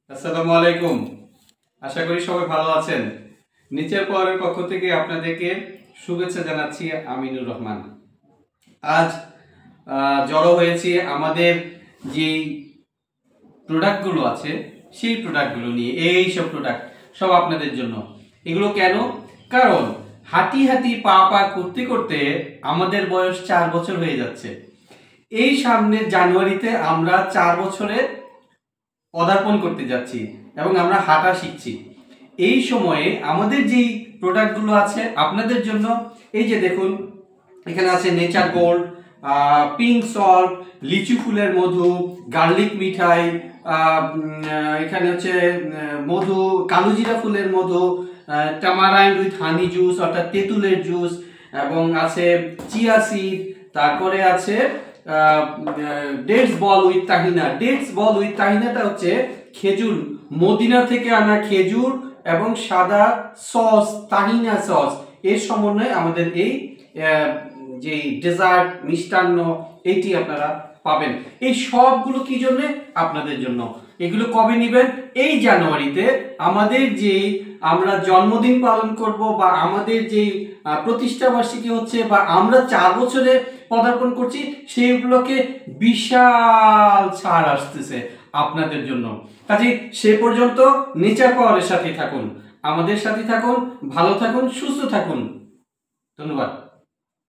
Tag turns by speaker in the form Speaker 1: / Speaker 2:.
Speaker 1: আসসালামু আলাইকুম। আশা করি সবাই ভালো আছেন। নিচের পাওয়ারের পক্ষ থেকে আপনাদেরকে শুভেচ্ছা জানাচ্ছি। আমিনুর রহমান। আজ জড়ো হয়েছি আমাদের যেই প্রোডাক্টগুলো আছে সেই প্রোডাক্টগুলো নিয়ে। এই সব প্রোডাক্ট সব আপনাদের জন্য। এগুলো কেন? কারণ হাঁটি হাঁটি পা পা করতে করতে আমাদের বয়স 4 বছর হয়ে যাচ্ছে। এই সামনের জানুয়ারিতে আমরা 4 বছরে পদার্পণ করতে যাচ্ছি এবং আমরা হাঁটা শিখছি। এই সময়ে আমাদের যেই প্রোডাক্টগুলো আছে আপনাদের জন্য, এই যে দেখুন, এখানে আছে নেচার গোল্ড, পিঙ্ক সল্ট, লিচু ফুলের মধু, গার্লিক মিঠাই, এখানে হচ্ছে মধু, কালোজিরা ফুলের মধু, টামারাইন্ড উইথ হানি জুস অর্থাৎ তেঁতুলের জুস, এবং আছে চিয়া সিড, তারপরে আছে dates ball with tahini. Dates ball with তাহিনাটা হচ্ছে খেজুর, মদিনা থেকে আনা খেজুর এবং সাদা সস, তাহিনা সস, এর সমন্বয়ে আমাদের এই যে ডেজার্ট মিষ্টান্ন এইটি আপনারা পাবেন। এই সবগুলো কি জন্য? আপনাদের জন্য। এগুলো কবে নেবেন? এই জানুয়ারিতে আমাদের যে আমরা জন্মদিন পালন করব বা আমাদের যে প্রতিষ্ঠা বার্ষিকী হচ্ছে বা আমরা 4 বছরে পদার্পণ করছি, সেইগুলোকে বিশাল ছাড় আসতেছে আপনাদের জন্য। কাজে সে পর্যন্ত নেচার পাওয়ারের সাথে থাকুন, আমাদের সাথে থাকুন, ভালো থাকুন, সুস্থ থাকুন। ধন্যবাদ।